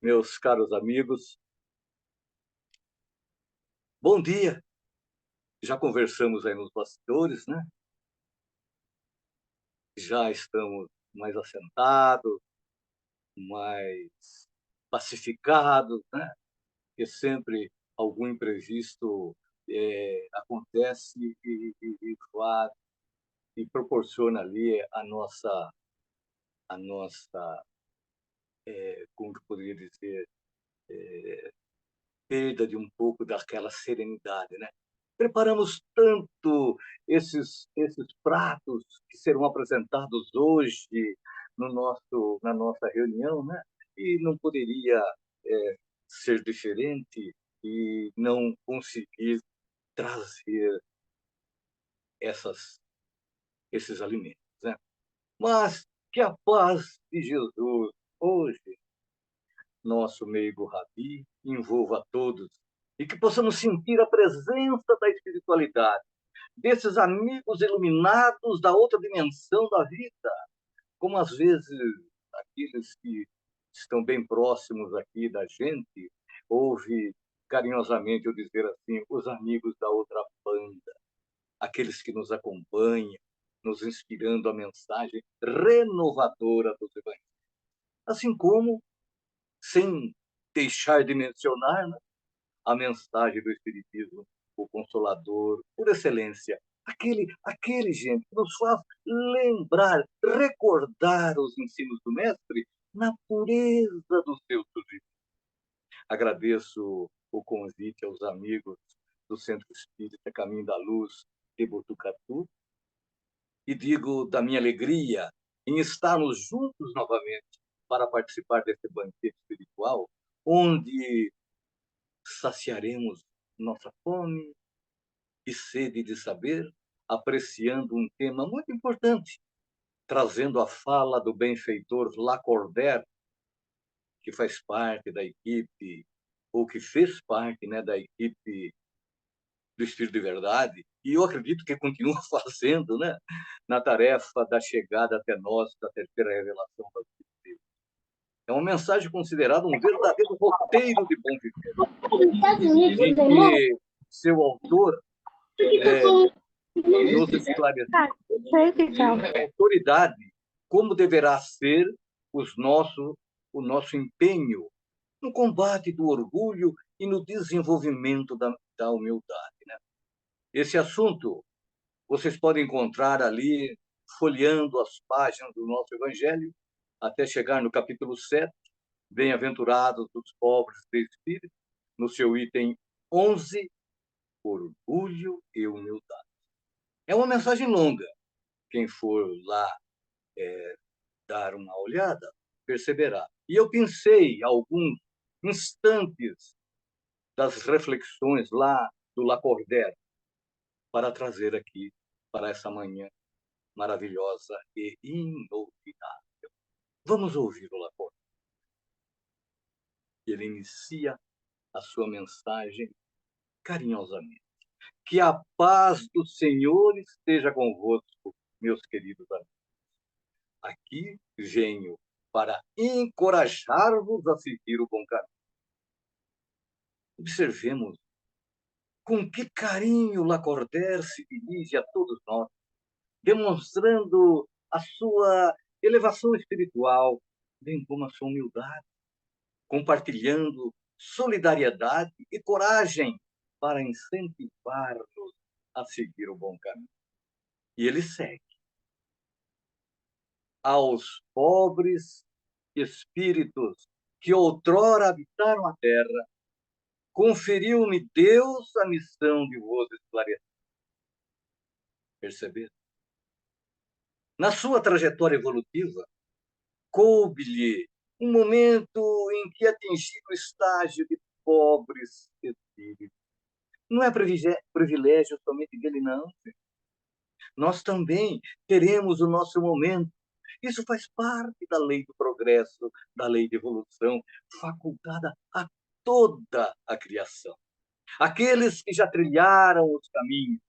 meus caros amigos. Bom dia. Já conversamos aí nos bastidores, né? Já estamos mais assentados, mais pacificados, né? Porque sempre algum imprevisto acontece e faz e proporciona ali a nossa, como que eu poderia dizer, perda de um pouco daquela serenidade, né? Preparamos tanto esses pratos que serão apresentados hoje na nossa reunião, né? E não poderia ser diferente e não conseguir trazer esses alimentos, né? Mas que a paz de Jesus hoje, nosso meigo Rabi, envolva a todos e que possamos sentir a presença da espiritualidade, desses amigos iluminados da outra dimensão da vida, como às vezes aqueles que estão bem próximos aqui da gente, ouve carinhosamente eu dizer assim, os amigos da outra banda, aqueles que nos acompanham, nos inspirando a mensagem renovadora dos evangelhos. Assim como, sem deixar de mencionar, né, a mensagem do Espiritismo, o Consolador, por excelência. Aquele, gente, que nos faz lembrar, recordar os ensinos do Mestre na pureza do seu surgimento. Agradeço o convite aos amigos do Centro Espírita Caminho da Luz de Botucatu e digo da minha alegria em estarmos juntos novamente para participar desse banquete espiritual, onde saciaremos nossa fome e sede de saber, apreciando um tema muito importante, trazendo a fala do benfeitor Lacordaire, que faz parte da equipe, ou que fez parte, né, da equipe do Espírito de Verdade, e eu acredito que continua fazendo, né, na tarefa da chegada até nós, da terceira revelação da Espírito. É uma mensagem considerada um verdadeiro roteiro de bom viver, em que seu autor nos esclareceu a autoridade, como deverá ser o nosso empenho no combate do orgulho e no desenvolvimento da humildade. Né? Esse assunto vocês podem encontrar ali, folheando as páginas do nosso Evangelho, até chegar no capítulo 7, Bem-aventurados os pobres de espírito, no seu item 11, orgulho e humildade. É uma mensagem longa. Quem for lá dar uma olhada, perceberá. E eu pensei alguns instantes das reflexões lá do Lacordaire para trazer aqui para essa manhã maravilhosa e inolvidável. Vamos ouvir o Lacordaire. Ele inicia a sua mensagem carinhosamente. Que a paz do Senhor esteja convosco, meus queridos amigos. Aqui venho para encorajar-vos a seguir o bom caminho. Observemos com que carinho Lacordaire se dirige a todos nós, demonstrando a sua elevação espiritual, bem como a sua humildade, compartilhando solidariedade e coragem para incentivar-nos a seguir o bom caminho. E ele segue. Aos pobres espíritos que outrora habitaram a terra, conferiu-me Deus a missão de vos esclarecer. Perceber? Na sua trajetória evolutiva, coube-lhe um momento em que atingiu o estágio de pobres espíritos. Não é privilégio somente dele, não. Nós também teremos o nosso momento. Isso faz parte da lei do progresso, da lei de evolução, facultada a toda a criação. Aqueles que já trilharam os caminhos,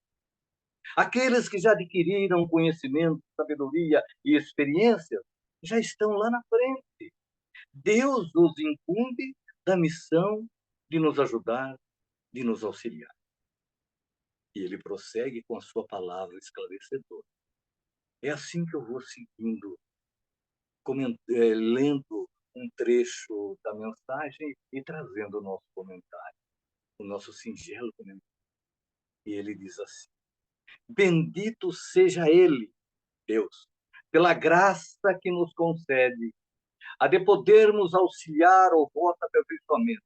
aqueles que já adquiriram conhecimento, sabedoria e experiência, já estão lá na frente, Deus nos incumbe da missão de nos ajudar, de nos auxiliar. E ele prossegue com a sua palavra esclarecedora. É assim que eu vou seguindo, lendo um trecho da mensagem e trazendo o nosso comentário, o nosso singelo comentário. E ele diz assim: bendito seja ele, Deus, pela graça que nos concede, a de podermos auxiliar o vosso aperfeiçoamento.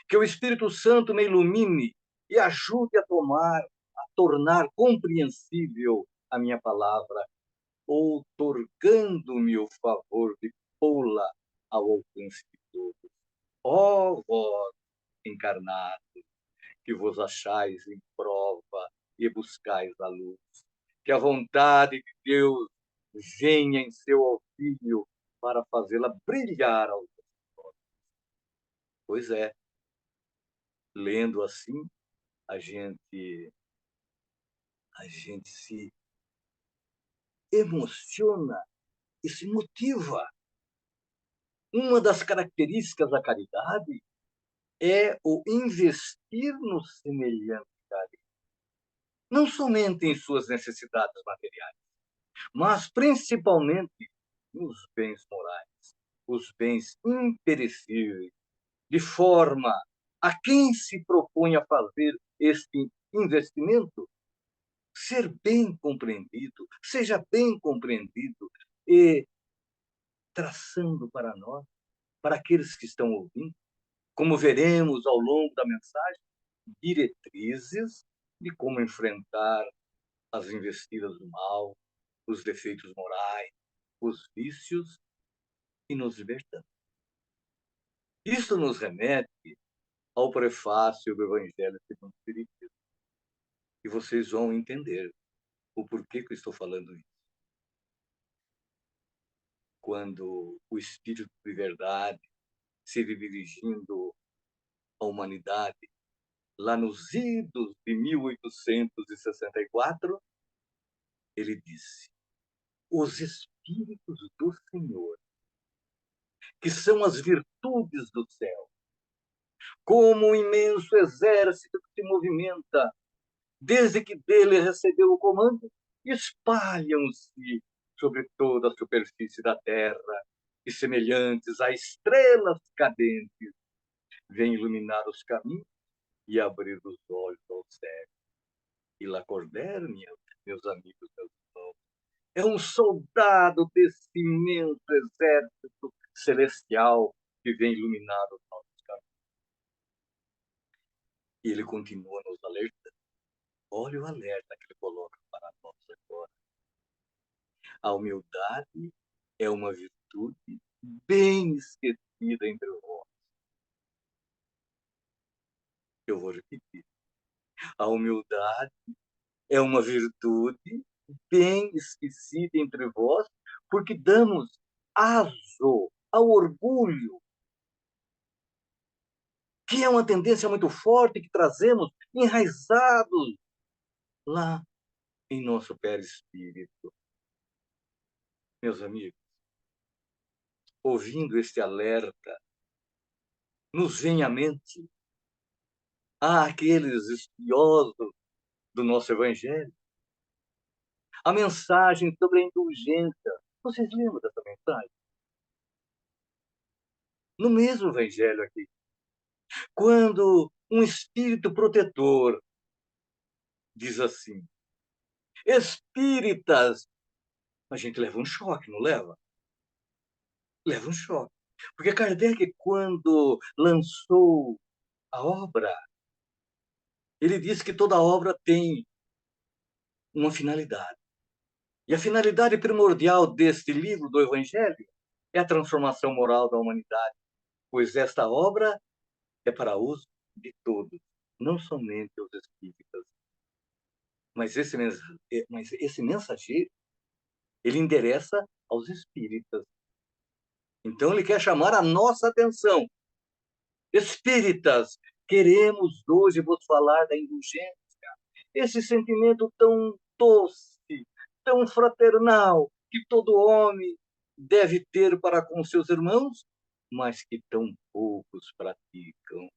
Que o Espírito Santo me ilumine e ajude a tornar compreensível a minha palavra, outorgando-me o favor de pô-la ao alcance de todos. Ó vós, encarnados, que vos achais em prova e buscais a luz, que a vontade de Deus venha em seu auxílio para fazê-la brilhar aos olhos. Pois é, lendo assim, a gente se emociona e se motiva. Uma das características da caridade é o investir no semelhante, não somente em suas necessidades materiais, mas principalmente nos bens morais, os bens imperecíveis, de forma a quem se propõe a fazer este investimento ser bem compreendido, seja bem compreendido e traçando para nós, para aqueles que estão ouvindo, como veremos ao longo da mensagem, diretrizes de como enfrentar as investidas do mal, os defeitos morais, os vícios e nos libertando. Isto nos remete ao prefácio do Evangelho segundo o Espiritismo. E vocês vão entender o porquê que eu estou falando isso. Quando o Espírito de Verdade se dirigindo à humanidade, lá nos idos de 1864, ele disse: os Espíritos do Senhor, que são as virtudes do céu, como um imenso exército que se movimenta, desde que dele recebeu o comando, espalham-se sobre toda a superfície da terra e, semelhantes a estrelas cadentes, vêm iluminar os caminhos e abrir os olhos ao céu. E Lacordaire, meus amigos, meus irmãos, é um soldado desse imenso exército celestial que vem iluminar os nossos caminhos. E ele continua nos alertando. Olha o alerta que ele coloca para nós agora. A humildade é uma virtude bem esquecida entre vós. Eu vou repetir. A humildade é uma virtude bem esquecida entre vós, porque damos aso ao orgulho, que é uma tendência muito forte que trazemos enraizados lá em nosso perispírito. Meus amigos, ouvindo este alerta, nos vem à mente aqueles estudiosos do nosso Evangelho, a mensagem sobre a indulgência. Vocês lembram dessa mensagem? No mesmo Evangelho aqui, quando um espírito protetor diz assim: espíritas, a gente leva um choque, não leva? Leva um choque. Porque Kardec, quando lançou a obra, ele disse que toda obra tem uma finalidade. E a finalidade primordial deste livro do Evangelho é a transformação moral da humanidade, pois esta obra é para uso de todos, não somente os espíritas. Mas esse mensageiro, ele endereça aos espíritas. Então, ele quer chamar a nossa atenção. Espíritas, queremos hoje vos falar da indulgência, esse sentimento tão doce, tão fraternal, que todo homem deve ter para com seus irmãos mas que tão poucos praticam.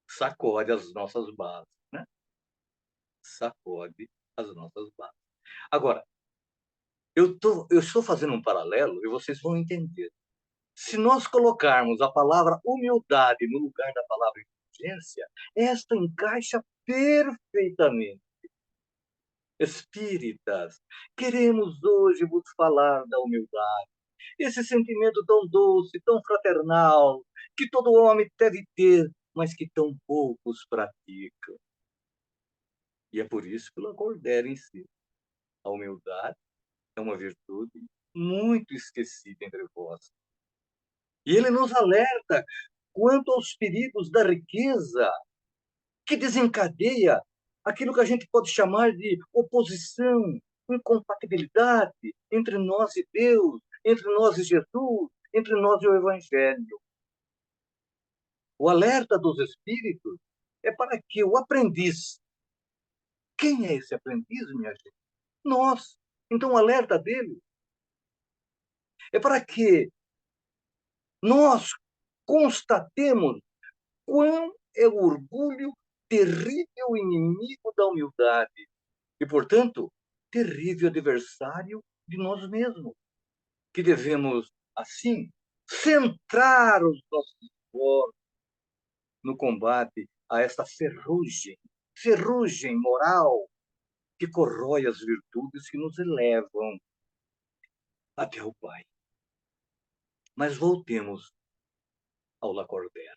Sacode as nossas bases, né? Sacode as nossas bases. Agora, eu estou fazendo um paralelo e vocês vão entender. Se nós colocarmos a palavra humildade no lugar da palavra inteligência, esta encaixa perfeitamente. Espíritas, queremos hoje vos falar da humildade, esse sentimento tão doce, tão fraternal, que todo homem deve ter, mas que tão poucos praticam. E é por isso que Lacordaire ensina. A humildade é uma virtude muito esquecida entre vós. E ele nos alerta quanto aos perigos da riqueza, que desencadeia aquilo que a gente pode chamar de oposição, incompatibilidade entre nós e Deus, entre nós e Jesus, entre nós e o Evangelho. O alerta dos espíritos é para que o aprendiz, quem é esse aprendiz, minha gente? Nós. Então, o alerta dele é para que nós constatemos quão é o orgulho terrível inimigo da humildade e, portanto, terrível adversário de nós mesmos, que devemos, assim, centrar os nossos esforços no combate a esta ferrugem moral que corrói as virtudes que nos elevam até o Pai. Mas voltemos ao Lacordaire.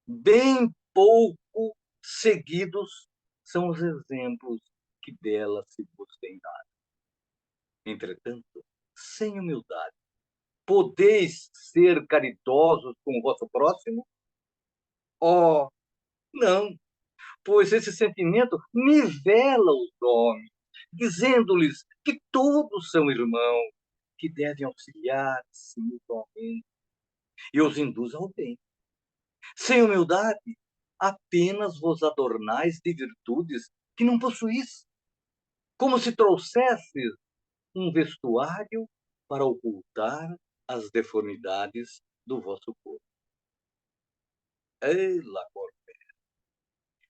Bem pouco seguidos são os exemplos que dela se vos tem dado. Entretanto, sem humildade, podeis ser caridosos com o vosso próximo? Oh, não, pois esse sentimento nivela os homens, dizendo-lhes que todos são irmãos, que devem auxiliar-se mutuamente, e os induz ao bem. Sem humildade, apenas vos adornais de virtudes que não possuís, como se trouxesses um vestuário para ocultar as deformidades do vosso corpo. Ei, Lacordaire,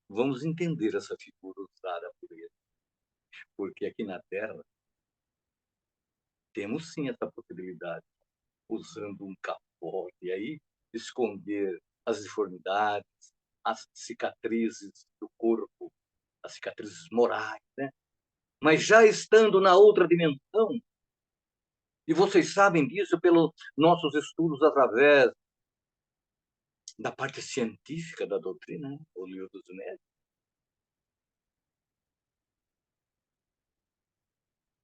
vamos entender essa figura usada por ele, porque aqui na Terra temos sim essa possibilidade, usando um capote, e aí esconder as deformidades, as cicatrizes do corpo, as cicatrizes morais, né? Mas já estando na outra dimensão, e vocês sabem disso pelos nossos estudos através da parte científica da doutrina, né? O livro dos médicos,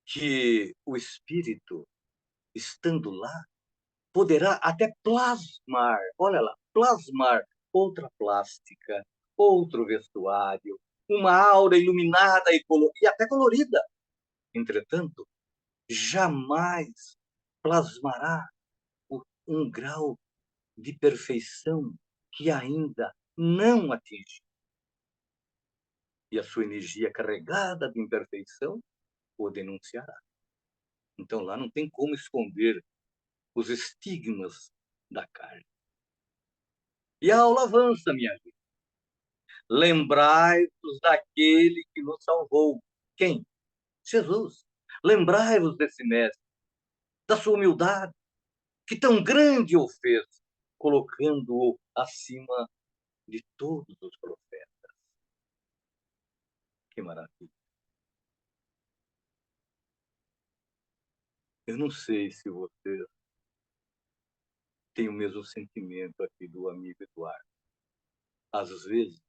que o espírito, estando lá, poderá até plasmar, olha lá, plasmar outra plástica, outro vestuário, uma aura iluminada e até colorida. Entretanto, jamais plasmará um grau de perfeição que ainda não atinge. E a sua energia carregada de imperfeição o denunciará. Então lá não tem como esconder os estigmas da carne. E a aula avança, minha gente. Lembrai-vos daquele que nos salvou. Quem? Jesus. Lembrai-vos desse mestre, da sua humildade, que tão grande o fez, colocando-o acima de todos os profetas. Que maravilha. Eu não sei se você tem o mesmo sentimento aqui do amigo Eduardo. Às vezes,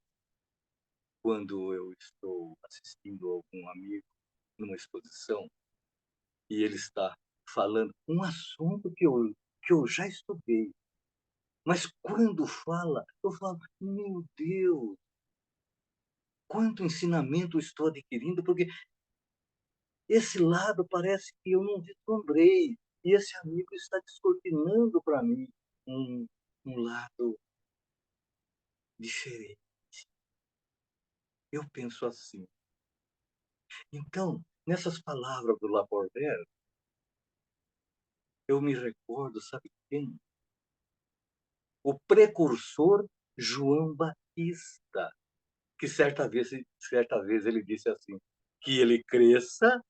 quando eu estou assistindo algum amigo numa exposição e ele está falando um assunto que eu já estudei, mas quando fala, eu falo, meu Deus, quanto ensinamento estou adquirindo, porque esse lado parece que eu não vislumbrei, e esse amigo está descortinando para mim um, um lado diferente. Eu penso assim. Então, nessas palavras do Lacordaire, eu me recordo, sabe quem? o precursor João Batista, que certa vez ele disse assim, que ele cresça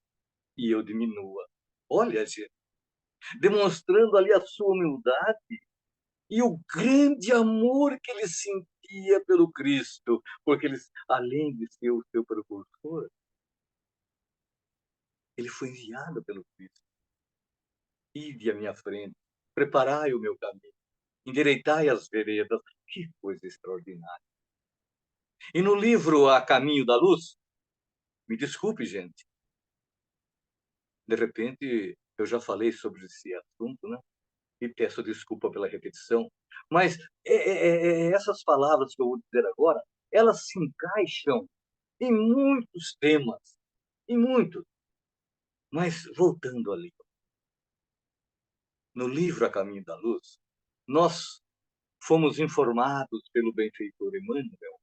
e eu diminua. Olha, gente, demonstrando ali a sua humildade e o grande amor que ele sentia pelo Cristo, porque ele, além de ser o seu precursor, ele foi enviado pelo Cristo. Ide à minha frente, preparai o meu caminho, endireitai as veredas. Que coisa extraordinária. E no livro A Caminho da Luz, me desculpe, gente, de repente eu já falei sobre esse assunto, né? E peço desculpa pela repetição, mas essas palavras que eu vou dizer agora, elas se encaixam em muitos temas, em muitos. Mas voltando ali, no livro A Caminho da Luz, nós fomos informados pelo benfeitor Emmanuel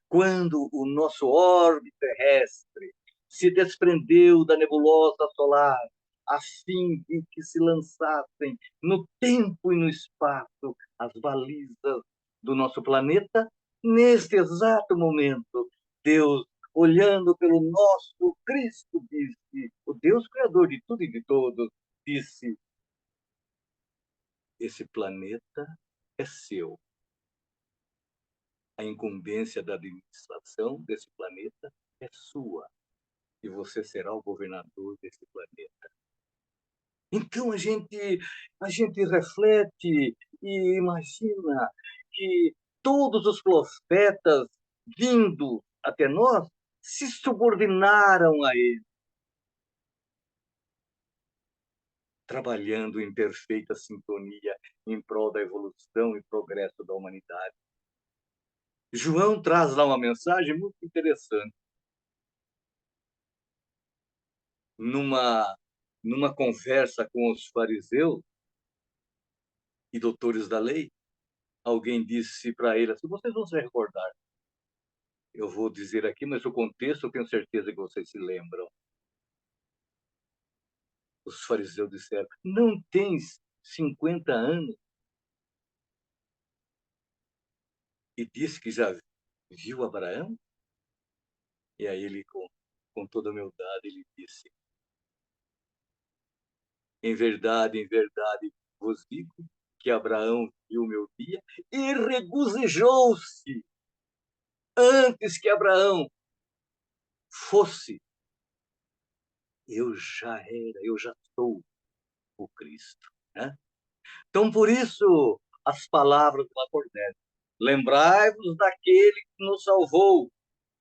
quando o nosso orbe terrestre se desprendeu da nebulosa solar, a fim de que se lançassem no tempo e no espaço as balizas do nosso planeta, neste exato momento, Deus, olhando pelo nosso Cristo, disse, o Deus Criador de tudo e de todos, disse, esse planeta é seu. A incumbência da administração desse planeta é sua. E você será o governador desse planeta. Então a gente reflete e imagina que todos os profetas vindo até nós se subordinaram a ele, trabalhando em perfeita sintonia em prol da evolução e progresso da humanidade. João traz lá uma mensagem muito interessante. Numa conversa com os fariseus e doutores da lei, alguém disse para ele assim, vocês vão se recordar, eu vou dizer aqui, mas o contexto eu tenho certeza que vocês se lembram. Os fariseus disseram, não tens 50 anos? E disse que já viu Abraão? E aí ele, com toda humildade, ele disse, em verdade, vos digo que Abraão viu o meu dia e regozijou-se antes que Abraão fosse. Eu já sou o Cristo. Né? Então, por isso, as palavras do Lacordaire. Lembrai-vos daquele que nos salvou.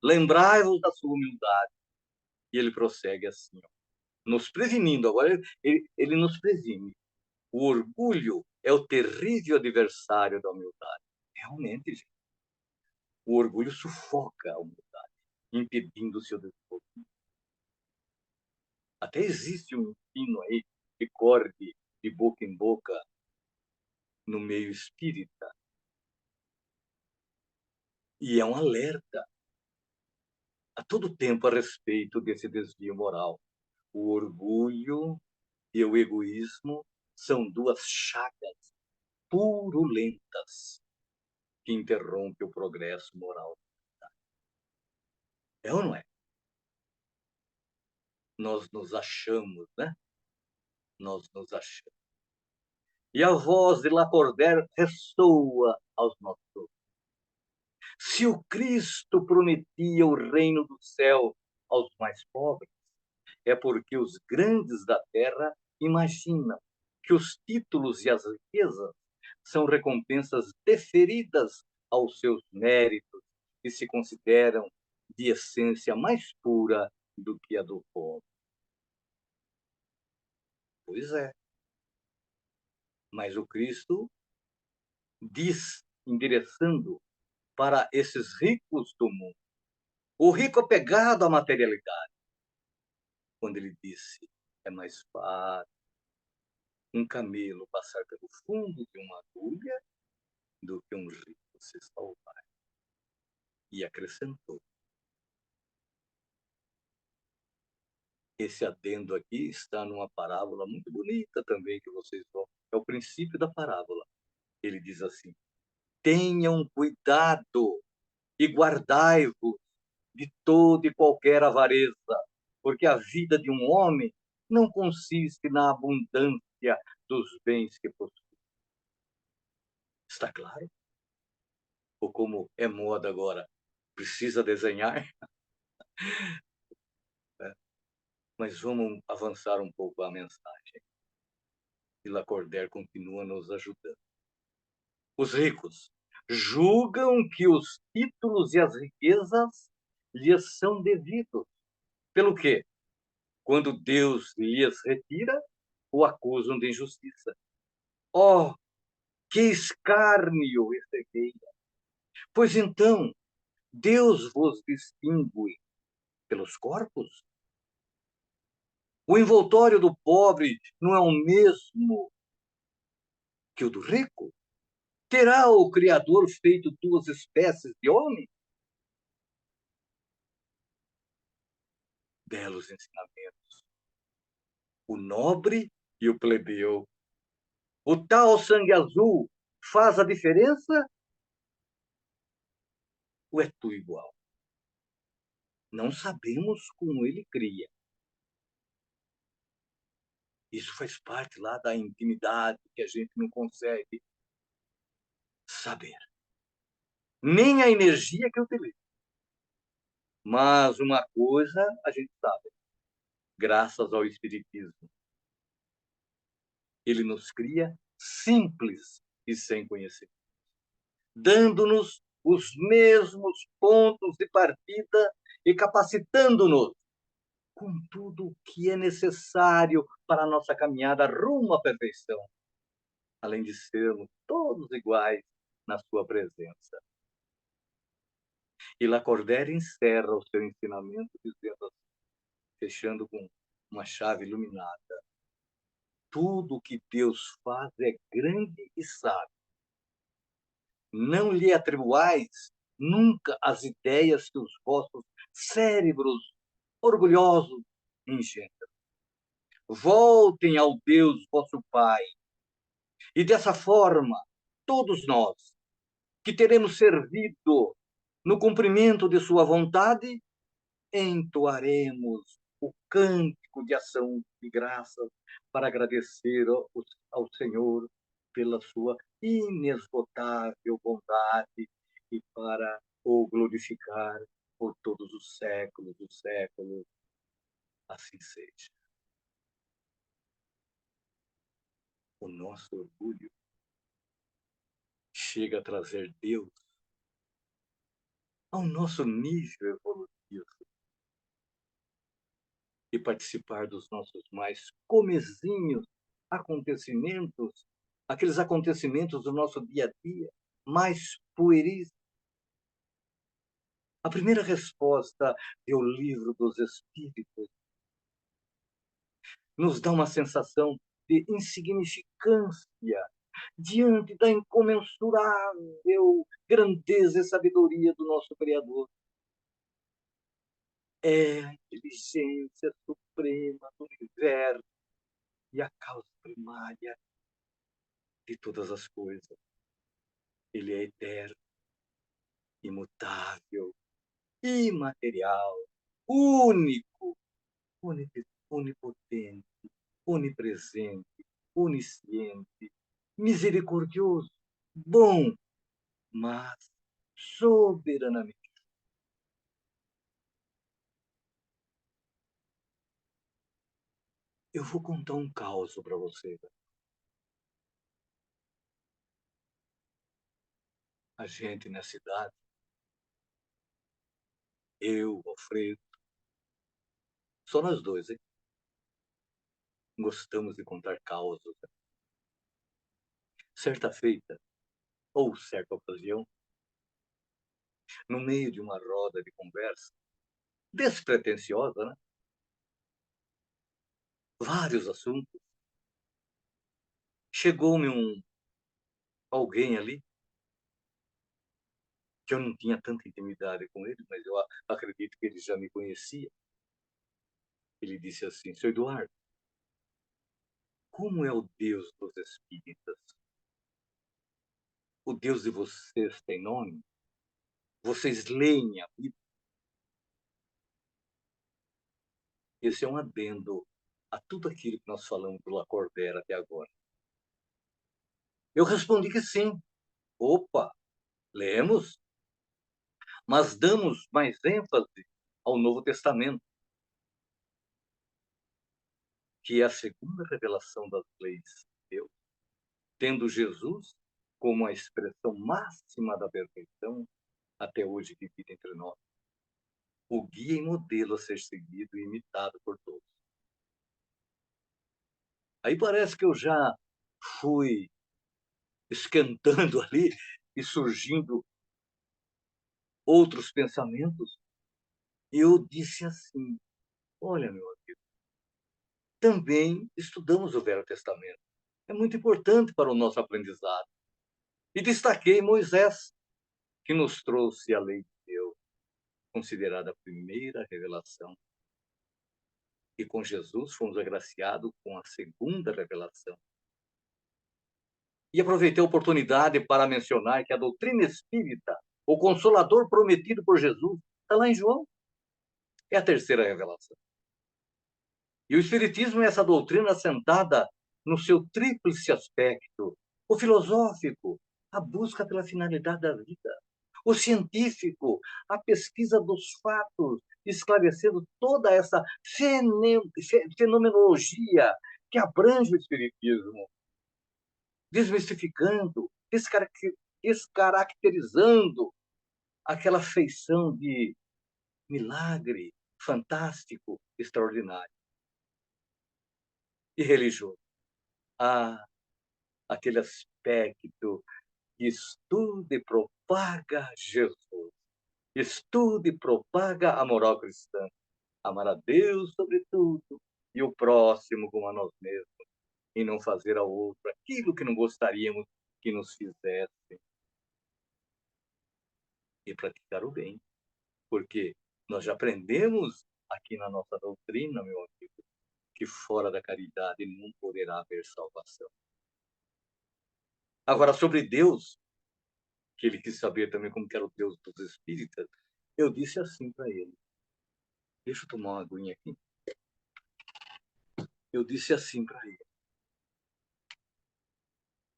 Lembrai-vos da sua humildade. E ele prossegue assim, ó, nos prevenindo. Agora, ele nos previne. O orgulho é o terrível adversário da humildade. Realmente, gente, o orgulho sufoca a humildade, impedindo o seu desenvolvimento. Até existe um ensino aí que corre de boca em boca no meio espírita. E é um alerta a todo tempo a respeito desse desvio moral. O orgulho e o egoísmo são duas chagas purulentas que interrompem o progresso moral. É ou não é? Nós nos achamos, né? Nós nos achamos. E a voz de Lacordaire ressoa aos nossos ouvidos. Se o Cristo prometia o reino do céu aos mais pobres, é porque os grandes da terra imaginam que os títulos e as riquezas são recompensas deferidas aos seus méritos e se consideram de essência mais pura do que a do pobre. Pois é, mas o Cristo diz, endereçando para esses ricos do mundo, o rico apegado à materialidade, quando ele disse, é mais fácil um camelo passar pelo fundo de uma agulha do que um rico se salvar. E acrescentou. Esse adendo aqui está numa parábola muito bonita também que vocês vão. É o princípio da parábola. Ele diz assim: tenham cuidado e guardai-vos de toda e qualquer avareza, porque a vida de um homem não consiste na abundância dos bens que possui. Está claro? Ou como é moda agora, precisa desenhar? Mas vamos avançar um pouco a mensagem. E Lacordaire continua nos ajudando. Os ricos julgam que os títulos e as riquezas lhes são devidos. Pelo quê? Quando Deus lhes retira, o acusam de injustiça. Oh, que escárnio e cegueira! Pois então, Deus vos distingue pelos corpos? O envoltório do pobre não é o mesmo que o do rico? Terá o Criador feito duas espécies de homem? Belos ensinamentos. O nobre e o plebeu. O tal sangue azul faz a diferença? Ou é tudo igual? Não sabemos como ele cria. Isso faz parte lá da intimidade que a gente não consegue saber. Nem a energia que utiliza. Mas uma coisa a gente sabe, graças ao Espiritismo. Ele nos cria simples e sem conhecimento, dando-nos os mesmos pontos de partida e capacitando-nos com tudo o que é necessário para a nossa caminhada rumo à perfeição, além de sermos todos iguais na sua presença. E Lacordaire encerra o seu ensinamento dizendo assim, fechando com uma chave iluminada: tudo o que Deus faz é grande e sábio. Não lhe atribuais nunca as ideias que os vossos cérebros orgulhosos engendram. Voltem ao Deus vosso Pai. E dessa forma, todos nós, que teremos servido no cumprimento de sua vontade, entoaremos o cântico de ação de graças para agradecer ao Senhor pela sua inesgotável bondade e para o glorificar por todos os séculos dos séculos. Assim seja. O nosso orgulho chega a trazer Deus ao nosso nível evolutivo e participar dos nossos mais comezinhos acontecimentos, aqueles acontecimentos do nosso dia a dia, mais pueris. A primeira resposta do livro dos Espíritos nos dá uma sensação de insignificância diante da incomensurável grandeza e sabedoria do nosso Criador. É a inteligência suprema do universo e a causa primária de todas as coisas. Ele é eterno, imutável, imaterial, único, onipotente, onipresente, onisciente, misericordioso, bom, mas soberanamente. Eu vou contar um caos para você. A gente na cidade, eu, Alfredo, só nós dois, hein? Gostamos de contar causos. Certa feita, ou certa ocasião, no meio de uma roda de conversa, despretensiosa, né? Vários assuntos, chegou-me alguém ali, que eu não tinha tanta intimidade com ele, mas eu acredito que ele já me conhecia. Ele disse assim: seu Eduardo, como é o Deus dos Espíritas? O Deus de vocês tem nome? Vocês leem a Bíblia? Esse é um adendo a tudo aquilo que nós falamos do Lacordaire até agora. Eu respondi que sim. Opa, lemos, mas damos mais ênfase ao Novo Testamento, que é a segunda revelação das leis de Deus, tendo Jesus como a expressão máxima da perfeição até hoje vivida entre nós, o guia e modelo a ser seguido e imitado por todos. Aí parece que eu já fui esquentando ali e surgindo outros pensamentos, e eu disse assim: olha, meu amigo, também estudamos o Velho Testamento. É muito importante para o nosso aprendizado. E destaquei Moisés, que nos trouxe a lei de Deus, considerada a primeira revelação. E com Jesus fomos agraciados com a segunda revelação. E aproveitei a oportunidade para mencionar que a doutrina espírita, o consolador prometido por Jesus, está lá em João. É a terceira revelação. E o Espiritismo é essa doutrina assentada no seu tríplice aspecto: o filosófico, a busca pela finalidade da vida; o científico, a pesquisa dos fatos, esclarecendo toda essa fenomenologia que abrange o Espiritismo, desmistificando, descaracterizando aquela feição de milagre fantástico, extraordinário. E religioso. Aquele aspecto que estuda e propaga Jesus, estuda e propaga a moral cristã, amar a Deus sobre tudo e o próximo como a nós mesmos, e não fazer ao outro aquilo que não gostaríamos que nos fizessem, e praticar o bem, porque nós já aprendemos aqui na nossa doutrina, meu amigo, que fora da caridade não poderá haver salvação. Agora, sobre Deus, que ele quis saber também como que era o Deus dos espíritas, eu disse assim para ele: deixa eu tomar uma aguinha aqui. Eu disse assim para ele,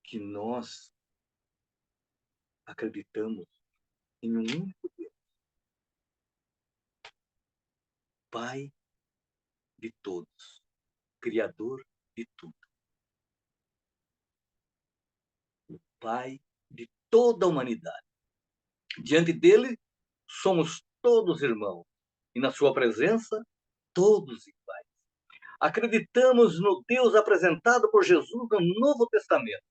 que nós acreditamos em um único Deus, Pai de todos, Criador de tudo, Pai de toda a humanidade. Diante dele, somos todos irmãos, e na sua presença, todos iguais. Acreditamos no Deus apresentado por Jesus no Novo Testamento.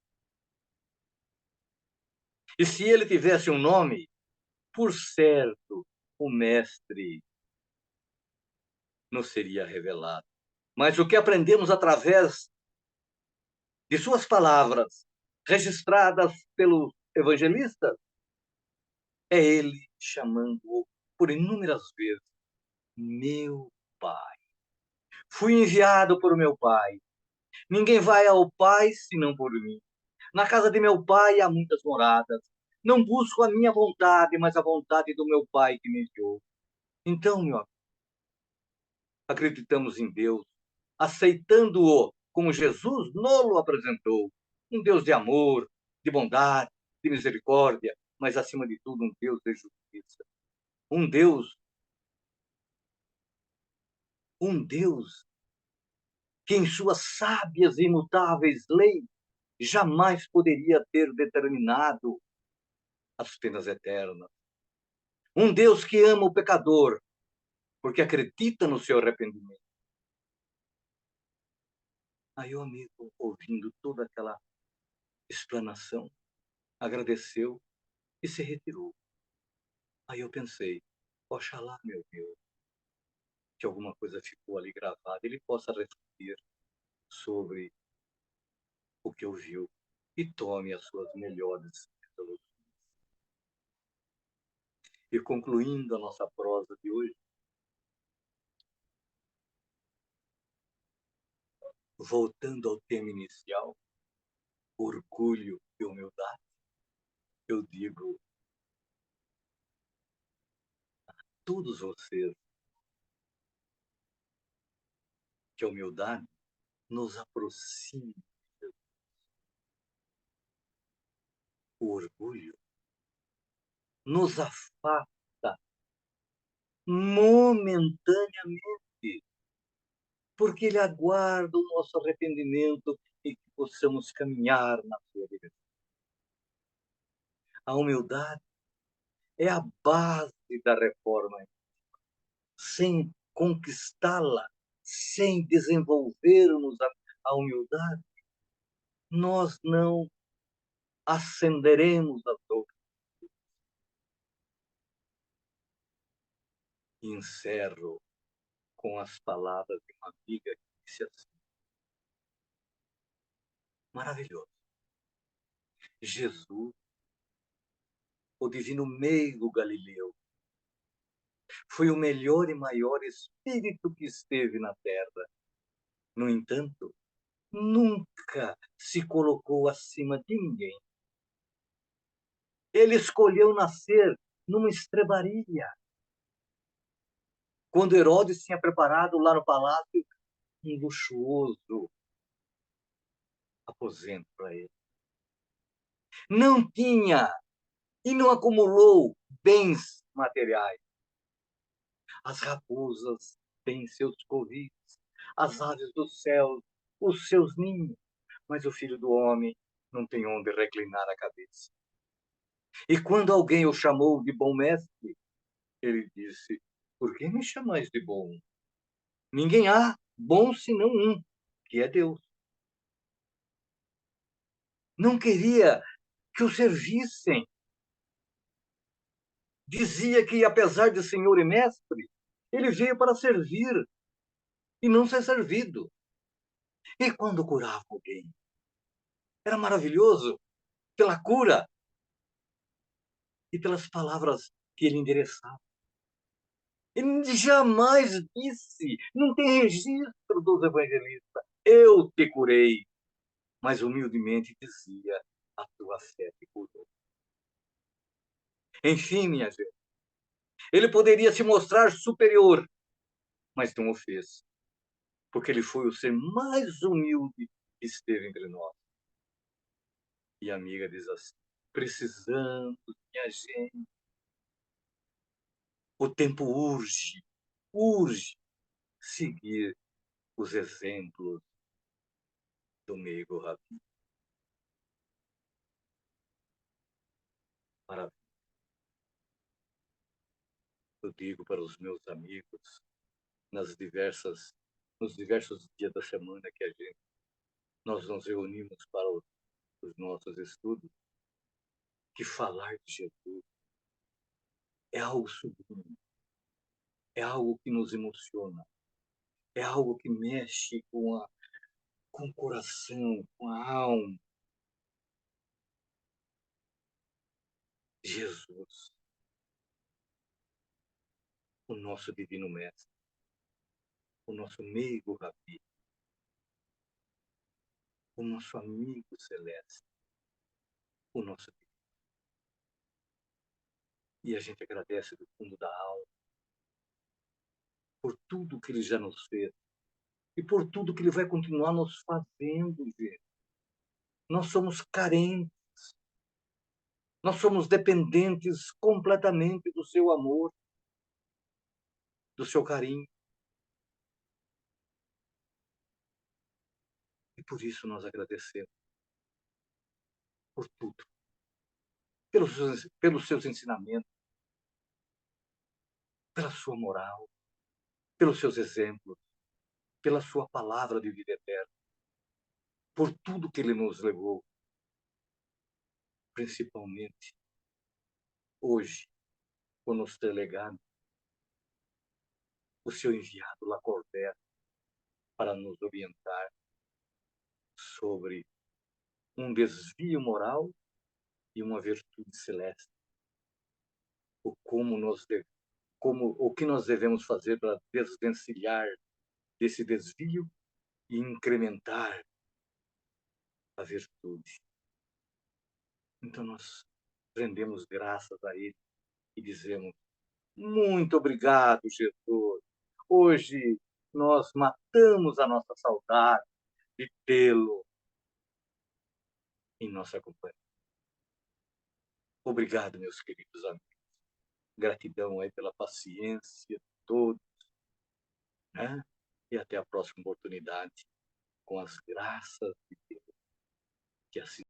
E se ele tivesse um nome, por certo, o Mestre nos seria revelado. Mas o que aprendemos através de suas palavras, registradas pelos evangelistas, é ele chamando-o por inúmeras vezes: meu Pai. Fui enviado por meu Pai. Ninguém vai ao Pai senão por mim. Na casa de meu Pai há muitas moradas. Não busco a minha vontade, mas a vontade do meu Pai que me enviou. Então, meu amigo, acreditamos em Deus, aceitando-o como Jesus nos apresentou. Um Deus de amor, de bondade, de misericórdia, mas, acima de tudo, um Deus de justiça. Um Deus que, em suas sábias e imutáveis leis, jamais poderia ter determinado as penas eternas. Um Deus que ama o pecador, porque acredita no seu arrependimento. Aí o amigo, ouvindo toda aquela explanação, agradeceu e se retirou. Aí eu pensei: oxalá, meu Deus, que alguma coisa ficou ali gravada, ele possa refletir sobre o que ouviu e tome as suas melhores resoluções. E concluindo a nossa prosa de hoje, voltando ao tema inicial, orgulho e humildade, eu digo a todos vocês que a humildade nos aproxima. O orgulho nos afasta momentaneamente, porque ele aguarda o nosso arrependimento e que possamos caminhar na sua direção. A humildade é a base da reforma. Sem conquistá-la, sem desenvolvermos a humildade, nós não ascenderemos a dor. E encerro com as palavras de uma amiga que disse assim, maravilhoso. Jesus, o divino meigo Galileu, foi o melhor e maior espírito que esteve na Terra. No entanto, nunca se colocou acima de ninguém. Ele escolheu nascer numa estrebaria. Quando Herodes tinha preparado lá no palácio um luxuoso aposento para ele. Não tinha e não acumulou bens materiais. As raposas têm seus covis, as aves do céu, os seus ninhos, mas o filho do homem não tem onde reclinar a cabeça. E quando alguém o chamou de bom mestre, ele disse, por que me chamais de bom? Ninguém há bom senão um, que é Deus. Não queria que o servissem. Dizia que, apesar de senhor e mestre, ele veio para servir e não ser servido. E quando curava alguém, era maravilhoso pela cura e pelas palavras que ele endereçava. Ele jamais disse, não tem registro dos evangelistas, eu te curei, mas humildemente dizia, a tua fé te curou. Enfim, minha gente, ele poderia se mostrar superior, mas não o fez, porque ele foi o ser mais humilde que esteve entre nós. E a amiga diz assim, precisamos, minha gente, o tempo urge seguir os exemplos do meigo Rabi. Maravilha. Eu digo para os meus amigos, nos diversos dias da semana que nós nos reunimos para os nossos estudos, que falar de Jesus é algo sublime, é algo que nos emociona, é algo que mexe com o coração, com a alma. Jesus, o nosso divino mestre, o nosso meigo Rabi, o nosso amigo celeste, o nosso Deus. E a gente agradece do fundo da alma por tudo que ele já nos fez e por tudo que ele vai continuar nos fazendo, gente. Nós somos carentes, nós somos dependentes completamente do seu amor, do seu carinho. E por isso nós agradecemos por tudo, pelos seus ensinamentos, pela sua moral, pelos seus exemplos, pela sua palavra de vida eterna, por tudo que ele nos levou, principalmente hoje, por nos ter legado o seu enviado Lacordaire para nos orientar sobre um desvio moral e uma virtude celeste, o o que nós devemos fazer para desvencilhar desse desvio e incrementar a virtude. Então nós rendemos graças a Ele e dizemos: muito obrigado, Jesus. Hoje nós matamos a nossa saudade de tê-lo em nossa companhia. Obrigado, meus queridos amigos. Gratidão aí pela paciência de todos, né? E até a próxima oportunidade, com as graças de Deus. Que assim